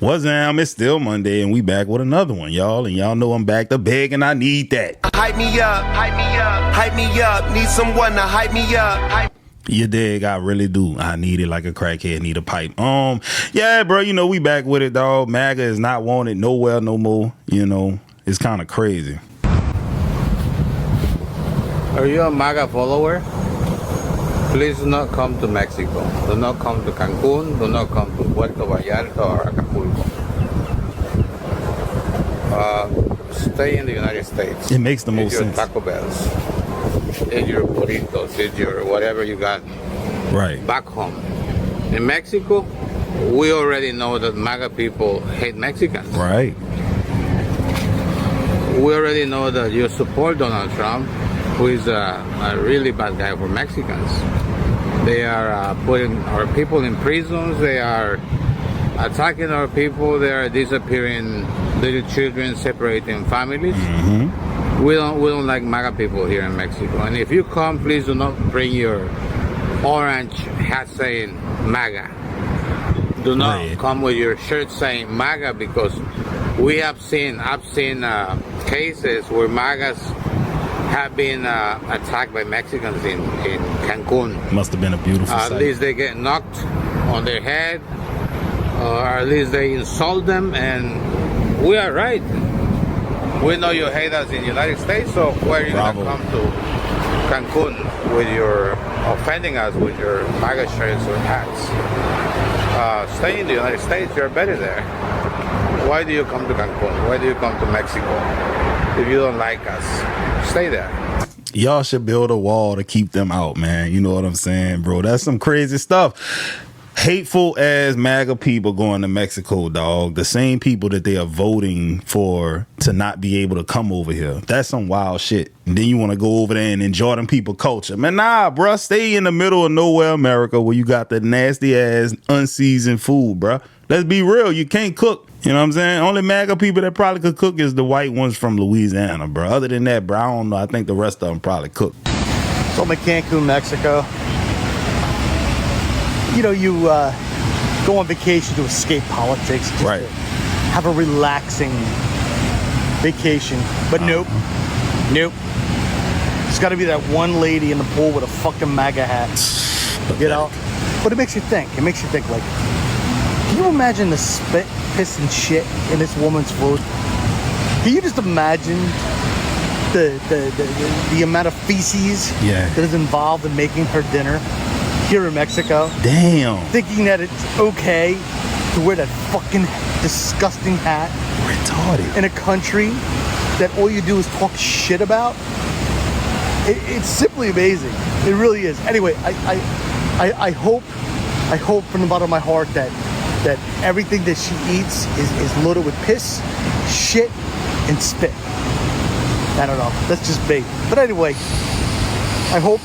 What's up? It's still Monday, and we back with another one, y'all. And y'all know I'm back to beg, and I need that. Hype me up, hype me up, hype me up. Need someone to hype me up. You dig? I really do. I need it like a crackhead need a pipe. Yeah, bro. You know we back with it, dog. MAGA is not wanted nowhere no more. You know it's kind of crazy. Are you a MAGA follower? Please do not come to Mexico. Do not come to Cancun. Do not come to Puerto Vallarta or Acapulco. Stay in the United States. It makes the most sense. Eat your Taco Bells. Eat your burritos. Eat your whatever you got. Right. Back home. In Mexico, we already know that MAGA people hate Mexicans. Right. We already know that you support Donald Trump, who is a really bad guy for Mexicans. They are putting our people in prisons. They are attacking our people. They are disappearing little children, separating families. Mm-hmm. We don't like MAGA people here in Mexico. And if you come, please do not bring your orange hat saying MAGA. Do not come with your shirt saying MAGA, because I've seen cases where MAGAs have been attacked by Mexicans in Cancun. Must have been a beautiful sight. At least they get knocked on their head, or at least they insult them, and we are right. We know you hate us in the United States, so why are you going to come to Cancun with your offending us with your MAGA shirts or hats? Stay in the United States. You're better there. Why do you come to Cancun? Why do you come to Mexico? If you don't like us, stay there. Y'all should build a wall to keep them out, man. You know what I'm saying, bro? That's some crazy stuff. Hateful as MAGA people going to Mexico, dog. The same people that they are voting for to not be able to come over here. That's some wild shit. And then you want to go over there and enjoy them people culture. Man, nah, bruh. Stay in the middle of nowhere, America, where you got the nasty ass unseasoned food, bruh. Let's be real. You can't cook. You know what I'm saying? Only MAGA people that probably could cook is the white ones from Louisiana, bro. Other than that, bro, I don't know. I think the rest of them probably cook. So I'm in Cancun, Mexico. You know, you go on vacation to escape politics. Just right. To have a relaxing vacation. But nope. There's got to be that one lady in the pool with a fucking MAGA hat. You know? But it makes you think. It makes you think, like, can you imagine the spit, piss, and shit in this woman's food? Can you just imagine the amount of feces that is involved in making her dinner here in Mexico? Damn. Thinking that it's okay to wear that fucking disgusting hat. Retarded. In a country that all you do is talk shit about. It's simply amazing. It really is. Anyway, I hope from the bottom of my heart that everything that she eats is loaded with piss, shit, and spit. I don't know. That's just bait. But anyway, I hope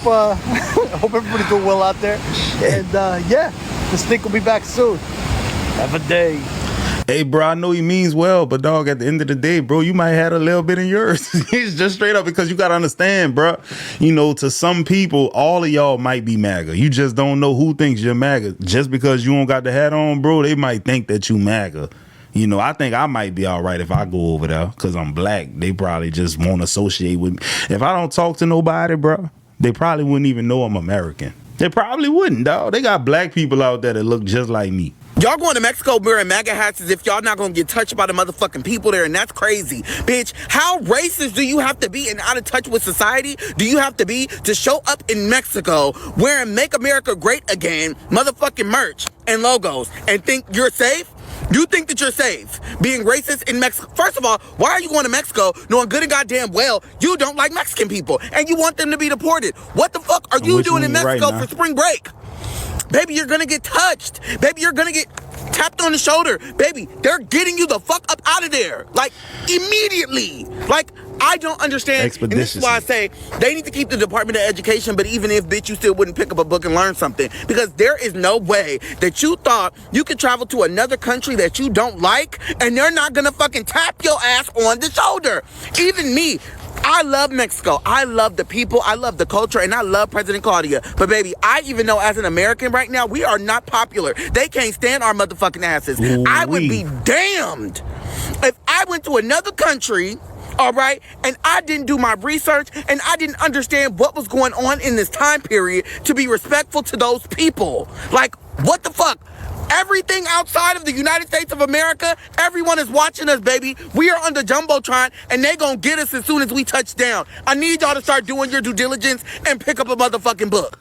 everybody's doing well out there. And yeah, this thing will be back soon. Have a day. Hey, bro, I know he means well, but dog, at the end of the day, bro, you might have a little bit in yours. It's just straight up, because you got to understand, bro, you know, to some people, all of y'all might be MAGA. You just don't know who thinks you're MAGA. Just because you don't got the hat on, bro, they might think that you MAGA. You know, I think I might be all right if I go over there because I'm black. They probably just won't associate with me. If I don't talk to nobody, bro, they probably wouldn't even know I'm American. They probably wouldn't, dog. They got black people out there that look just like me. Y'all going to Mexico wearing MAGA hats as if y'all not going to get touched by the motherfucking people there, and that's crazy. Bitch, how racist do you have to be and out of touch with society do you have to be to show up in Mexico wearing Make America Great Again motherfucking merch and logos and think you're safe? You think that you're safe being racist in Mexico? First of all, why are you going to Mexico knowing good and goddamn well you don't like Mexican people and you want them to be deported? What the fuck are you doing in Mexico for spring break? Baby, you're gonna get touched. Baby, you're gonna get tapped on the shoulder. Baby, they're getting you the fuck up out of there. Like, immediately. Like, I don't understand. And this is why I say they need to keep the Department of Education, but even if, bitch, you still wouldn't pick up a book and learn something. Because there is no way that you thought you could travel to another country that you don't like and they're not gonna fucking tap your ass on the shoulder. Even me, I love Mexico. I love the people. I love the culture. And I love President Claudia. But baby, I even know as an American right now, we are not popular. They can't stand our motherfucking asses. I would be damned if I went to another country, all right, and I didn't do my research and I didn't understand what was going on in this time period to be respectful to those people. Like, what the fuck? Everything outside of the United States of America, everyone is watching us, baby. We are on the Jumbotron, and they gonna get us as soon as we touch down. I need y'all to start doing your due diligence and pick up a motherfucking book.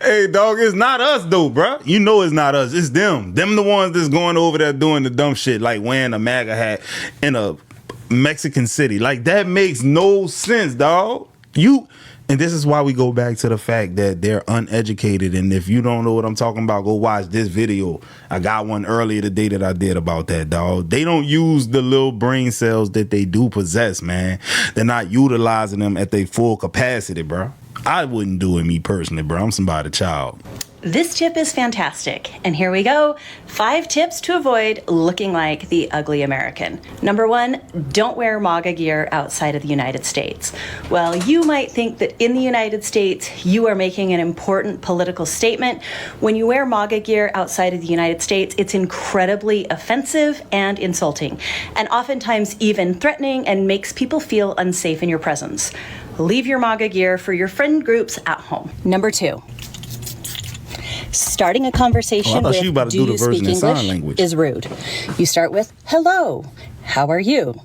Hey, dog, it's not us, though, bruh. You know it's not us. It's them. Them the ones that's going over there doing the dumb shit, like wearing a MAGA hat in a Mexican city. Like, that makes no sense, dog. And this is why we go back to the fact that they're uneducated. And if you don't know what I'm talking about, go watch this video. I got one earlier today that I did about that, dog. They don't use the little brain cells that they do possess, man. They're not utilizing them at their full capacity, bro. I wouldn't do it, me personally, bro. I'm somebody's child. This tip is fantastic, and here we go. 5 tips to avoid looking like the ugly American. Number 1, don't wear MAGA gear outside of the United States. Well, you might think that in the United States, you are making an important political statement. When you wear MAGA gear outside of the United States, it's incredibly offensive and insulting, and oftentimes even threatening, and makes people feel unsafe in your presence. Leave your MAGA gear for your friend groups at home. Number 2. Starting a conversation with "Do you speak English?" is rude. You start with "Hello, how are you?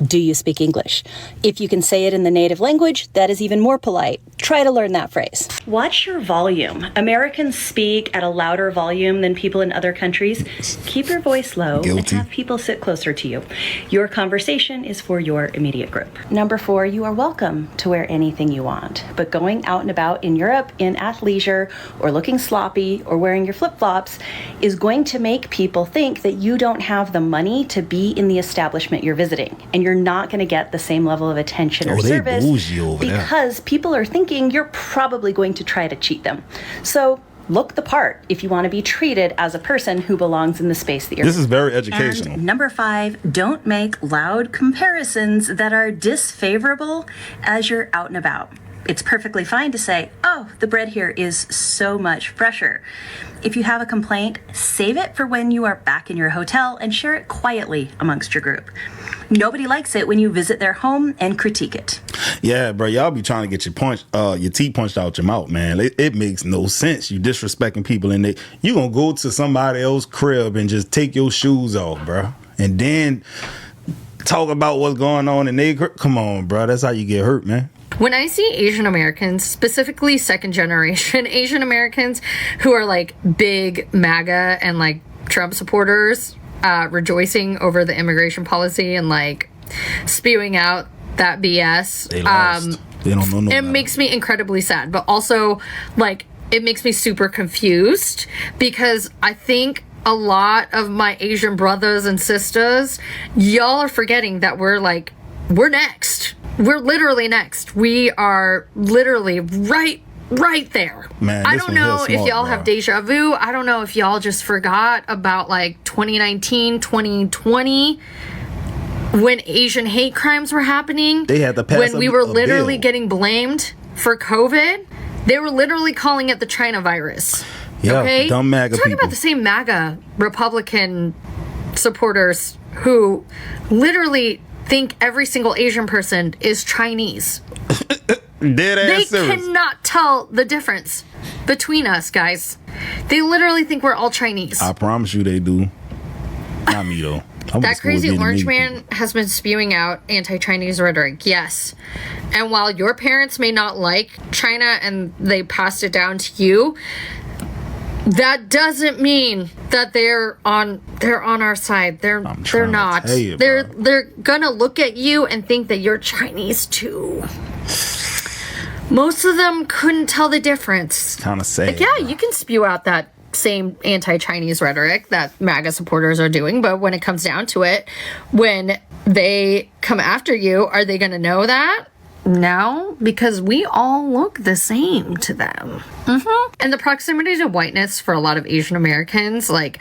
Do you speak English?" If you can say it in the native language, that is even more polite. Try to learn that phrase. Watch your volume. Americans speak at a louder volume than people in other countries. Keep your voice low and have people sit closer to you. Your conversation is for your immediate group. Number 4, you are welcome to wear anything you want, but going out and about in Europe in athleisure or looking sloppy or wearing your flip-flops is going to make people think that you don't have the money to be in the establishment you're visiting, and you're not going to get the same level of attention or service because people are thinking you're probably going to try to cheat them. So look the part if you want to be treated as a person who belongs in the space that you're in. This is very educational. And number 5, don't make loud comparisons that are disfavorable as you're out and about. It's perfectly fine to say, "Oh, the bread here is so much fresher." If you have a complaint, save it for when you are back in your hotel and share it quietly amongst your group. Nobody likes it when you visit their home and critique it. Yeah, bro, y'all be trying to get your teeth punched out your mouth, man. It makes no sense. You disrespecting people, and you gonna go to somebody else's crib and just take your shoes off, bro, and then talk about what's going on in their crib. Come on, bro, that's how you get hurt, man. When I see Asian Americans, specifically second generation Asian Americans who are like big MAGA and like Trump supporters, rejoicing over the immigration policy and like spewing out that BS, they lost. They don't know no better. Makes me incredibly sad, but also like it makes me super confused because I think a lot of my Asian brothers and sisters, y'all are forgetting that we're next. We're literally next. We are literally right there. Man, I don't know if y'all have deja vu. I don't know if y'all just forgot about like 2019, 2020 when Asian hate crimes were happening. They had to pass when we were literally getting blamed for COVID. They were literally calling it the China virus. Yeah, okay? dumb MAGA Talking people. about the same MAGA Republican supporters who literally think every single Asian person is Chinese. They cannot tell the difference between us, guys. They literally think we're all Chinese. I promise you they do. Not me, though. That crazy orange man has been spewing out anti-Chinese rhetoric, yes. And while your parents may not like China and they passed it down to you, that doesn't mean that they're on our side. They're not. They're gonna look at you and think that you're Chinese too. Most of them couldn't tell the difference. Kind of sad. Like, yeah, you can spew out that same anti-Chinese rhetoric that MAGA supporters are doing, but when it comes down to it, when they come after you, are they gonna know that? No, because we all look the same to them. And the proximity to whiteness for a lot of Asian Americans, like,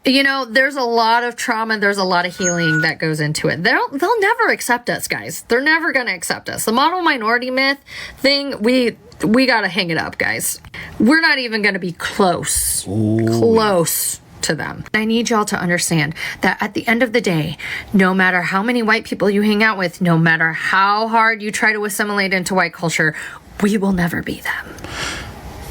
You know, there's a lot of trauma, there's a lot of healing that goes into it. They'll never accept us, guys. They're never going to accept us. The model minority myth thing, we got to hang it up, guys. We're not even going to be close to them. I need y'all to understand that at the end of the day, no matter how many white people you hang out with, no matter how hard you try to assimilate into white culture, we will never be them.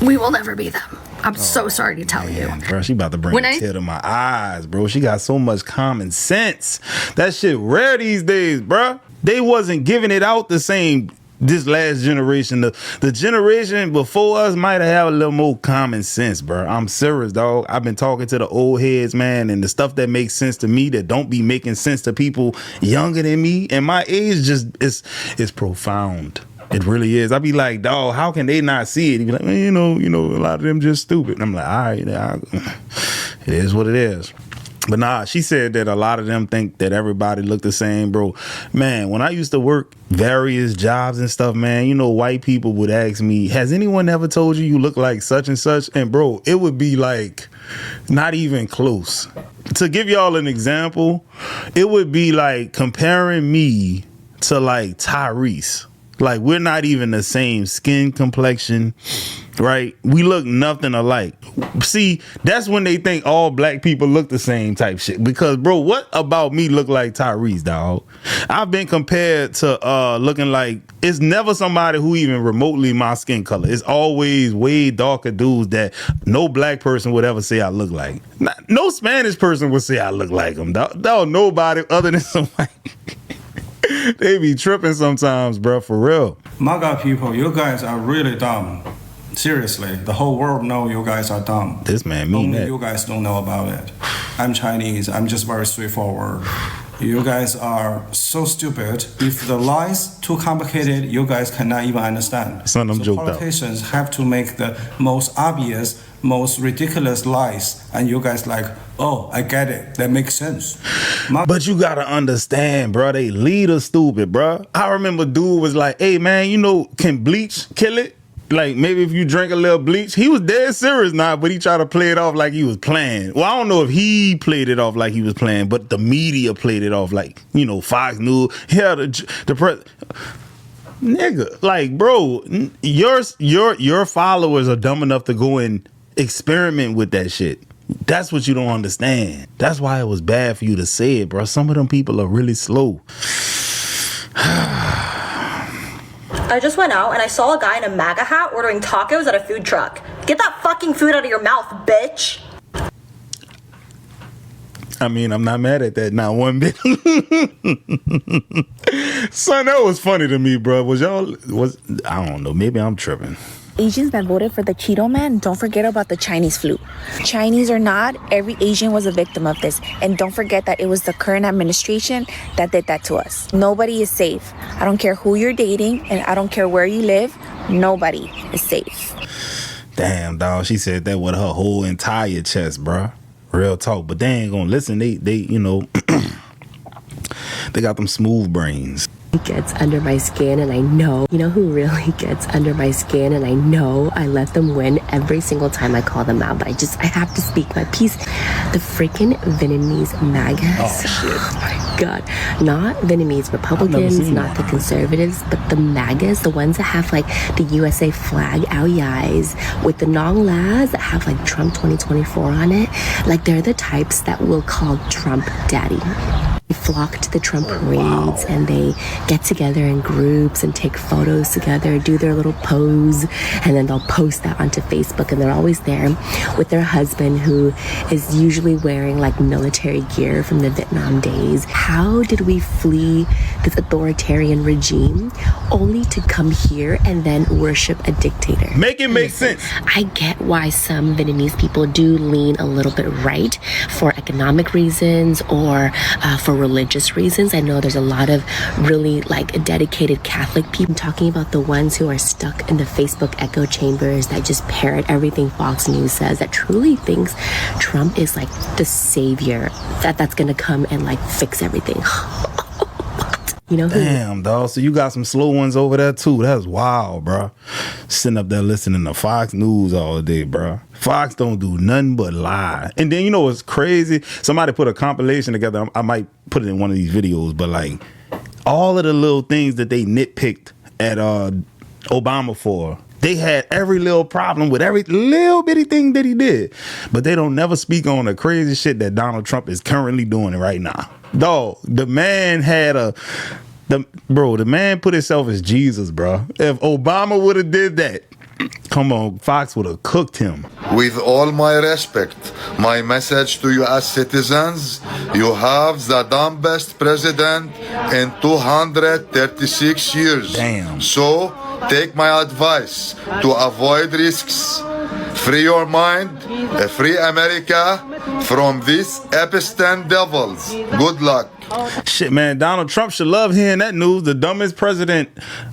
We will never be them. I'm so sorry to tell you. Bro, she about to bring a tear to my eyes, bro. She got so much common sense. That shit rare these days, bro. They wasn't giving it out the same this last generation. The generation before us might have had a little more common sense, bro. I'm serious, dog. I've been talking to the old heads, man, and the stuff that makes sense to me that don't be making sense to people younger than me and my age just is profound. It really is. I be like, dog, how can they not see it? He be like, well, you know, a lot of them just stupid. And I'm like, all right, it is what it is. But nah, she said that a lot of them think that everybody look the same, bro. Man, when I used to work various jobs and stuff, man, you know, white people would ask me, has anyone ever told you look like such and such? And bro, it would be like not even close. To give y'all an example, it would be like comparing me to like Tyrese. Like, we're not even the same skin complexion, right? We look nothing alike. See, that's when they think all black people look the same type shit. Because, bro, what about me look like Tyrese, dog? I've been compared to looking like, it's never somebody who even remotely my skin color. It's always way darker dudes that no black person would ever say I look like. No Spanish person would say I look like them, dog. Nobody other than somebody. They be tripping sometimes, bro, for real. MAGA people, you guys are really dumb. Seriously, the whole world know you guys are dumb. This man mean Only that. You guys don't know about it. I'm Chinese. I'm just very straightforward. You guys are so stupid. If the lies too complicated, you guys cannot even understand. Son, I'm joked out. Politicians have to make the most obvious, most ridiculous lies, and you guys like, oh, I get it. That makes sense. But you gotta understand, bro. They leaders stupid, bro. I remember dude was like, hey, man, you know, can bleach kill it? Like, maybe if you drink a little bleach. He was dead serious now, but he tried to play it off like he was playing. Well, I don't know if he played it off like he was playing, but the media played it off like, you know, Fox News. Hell, the press. Nigga, like, bro, your followers are dumb enough to go and experiment with that shit. That's what you don't understand. That's why it was bad for you to say it, bro. Some of them people are really slow. I just went out and I saw a guy in a MAGA hat ordering tacos at a food truck. Get that fucking food out of your mouth, bitch. I mean, I'm not mad at that, not one bit. Son, that was funny to me, bro. I don't know, maybe I'm tripping. Asians that voted for the Cheeto Man, don't forget about the Chinese flu. Chinese or not, every Asian was a victim of this. And don't forget that it was the current administration that did that to us. Nobody is safe. I don't care who you're dating, and I don't care where you live. Nobody is safe. Damn, dog, she said that with her whole entire chest, bro. Real talk. But they ain't gonna listen. They you know, they got them smooth brains. Gets under my skin, and I know, you know who really gets under my skin, and I know I let them win every single time I call them out, but I have to speak my piece. The freaking Vietnamese-American. Oh shit. Oh my god. Not Vietnamese Republicans, not the conservatives, but the MAGAs, the ones that have like the USA flag out your eyes with the Nong Las that have like Trump 2024 on it. Like, they're the types that will call Trump daddy. They flock to the Trump parades, and they get together in groups and take photos together, do their little pose, and then they'll post that onto Facebook, and they're always there with their husband, who is usually wearing like military gear from the Vietnam days. How did we flee this authoritarian regime only to come here and then worship a dictator? Make it make sense. I get why some Vietnamese people do lean a little bit right for economic reasons or for religious reasons. I know there's a lot of really like dedicated Catholic people. I'm talking about the ones who are stuck in the Facebook echo chambers that just parrot everything Fox News says, that truly thinks Trump is like the savior that's gonna come and like fix everything. What? You know who? Damn, dog. So you got some slow ones over there too. That's wild, bro. Sitting up there listening to Fox News all day, bro. Fox don't do nothing but lie. And then you know what's crazy? Somebody put a compilation together. I might put it in one of these videos, but like all of the little things that they nitpicked at Obama for. They had every little problem with every little bitty thing that he did. But they don't never speak on the crazy shit that Donald Trump is currently doing right now. Dog, the man had the man put himself as Jesus, bro. If Obama would have did that, come on, Fox would have cooked him. With all my respect, my message to you as citizens, you have the dumbest president in 236 years. Damn. So, take my advice to avoid risks. Free your mind, free America from these Epstein devils. Good luck. Shit, man, Donald Trump should love hearing that news. The dumbest president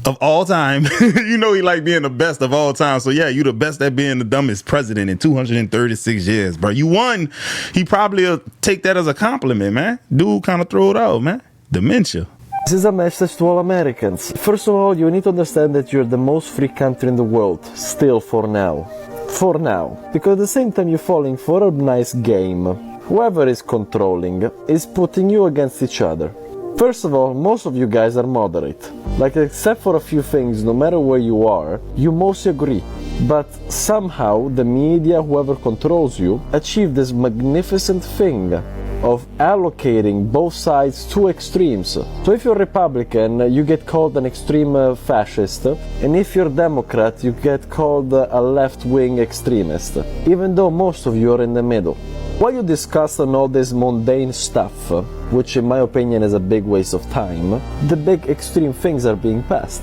of all time. You know he like being the best of all time. So yeah, you the best at being the dumbest president in 236 years, bro. You won. He probably will take that as a compliment, man. Dude kind of throw it out, man. Dementia. This is a message to all Americans. First of all, you need to understand that you're the most free country in the world, still for now. For now. Because at the same time you're falling for a nice game. Whoever is controlling is putting you against each other. First of all, most of you guys are moderate. Like, except for a few things, no matter where you are, you mostly agree. But somehow the media, whoever controls you, achieve this magnificent thing of allocating both sides to extremes. So if you're Republican, you get called an extreme fascist, and if you're Democrat, you get called a left-wing extremist, even though most of you are in the middle. While you discuss on all this mundane stuff, which in my opinion is a big waste of time, the big extreme things are being passed.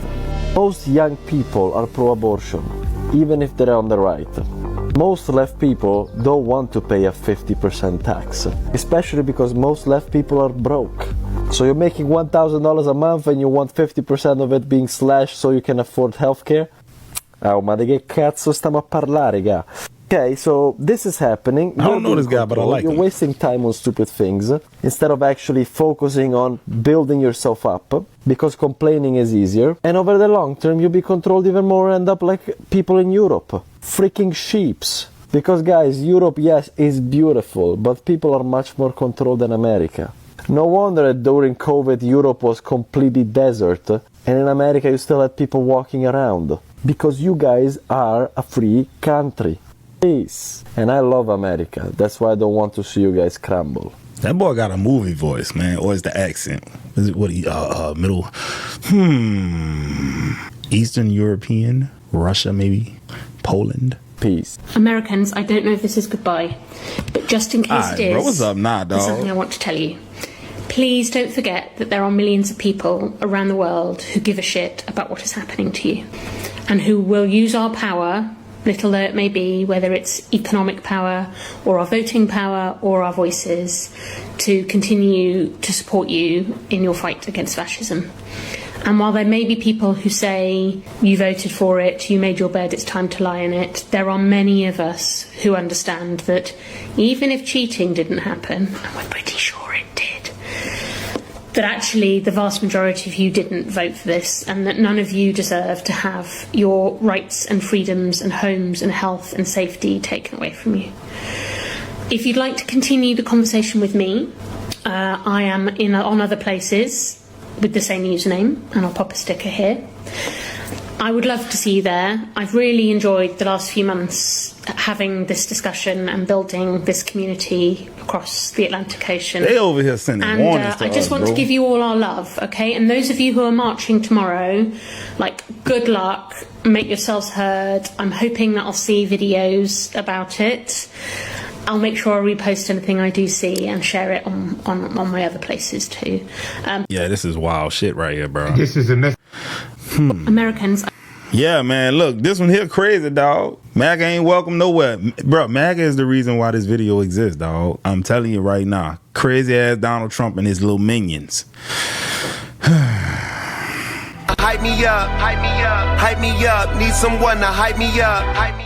Most young people are pro-abortion, even if they're on the right. Most left people don't want to pay a 50% tax, especially because most left people are broke. So you're making $1,000 a month and you want 50% of it being slashed so you can afford healthcare? Oh, ma di che cazzo stiamo a parlare, ga? Okay, so this is happening. I don't know this guy, but I like him. You're wasting time on stupid things instead of actually focusing on building yourself up, because complaining is easier. And over the long term, you'll be controlled even more and end up like people in Europe. Freaking sheeps. Because guys, Europe, yes, is beautiful, but people are much more controlled than America. No wonder that during COVID, Europe was completely desert, and in America you still had people walking around. Because you guys are a free country. Peace. And I love America. That's why I don't want to see you guys crumble. That boy got a movie voice, man. Or is the accent? Is it what he middle? Eastern European, Russia maybe, Poland. Peace. Americans, I don't know if this is goodbye, but just in case it is, bro, what's up, dog? There's something I want to tell you. Please don't forget that there are millions of people around the world who give a shit about what is happening to you, and who will use our power, little though it may be, whether it's economic power or our voting power or our voices, to continue to support you in your fight against fascism. And while there may be people who say, you voted for it, you made your bed, it's time to lie in it, there are many of us who understand that even if cheating didn't happen, and we're pretty sure it did, that actually the vast majority of you didn't vote for this, and that none of you deserve to have your rights and freedoms and homes and health and safety taken away from you. If you'd like to continue the conversation with me, I am on other places with the same username, and I'll pop a sticker here. I would love to see you there. I've really enjoyed the last few months having this discussion and building this community across the Atlantic Ocean. They over here sending warnings to I just want to give you all our love, okay? And those of you who are marching tomorrow, like, good luck, make yourselves heard. I'm hoping that I'll see videos about it. I'll make sure I repost anything I do see and share it on my other places too. Yeah, this is wild shit right here, bro. This is Americans. Yeah, man, look, this one here crazy, dog. MAGA ain't welcome nowhere. Bro, MAGA is the reason why this video exists, dog. I'm telling you right now. Crazy ass Donald Trump and his little minions. Hype me up, hype me up, hype me up. Need someone to hype me up, hype me up.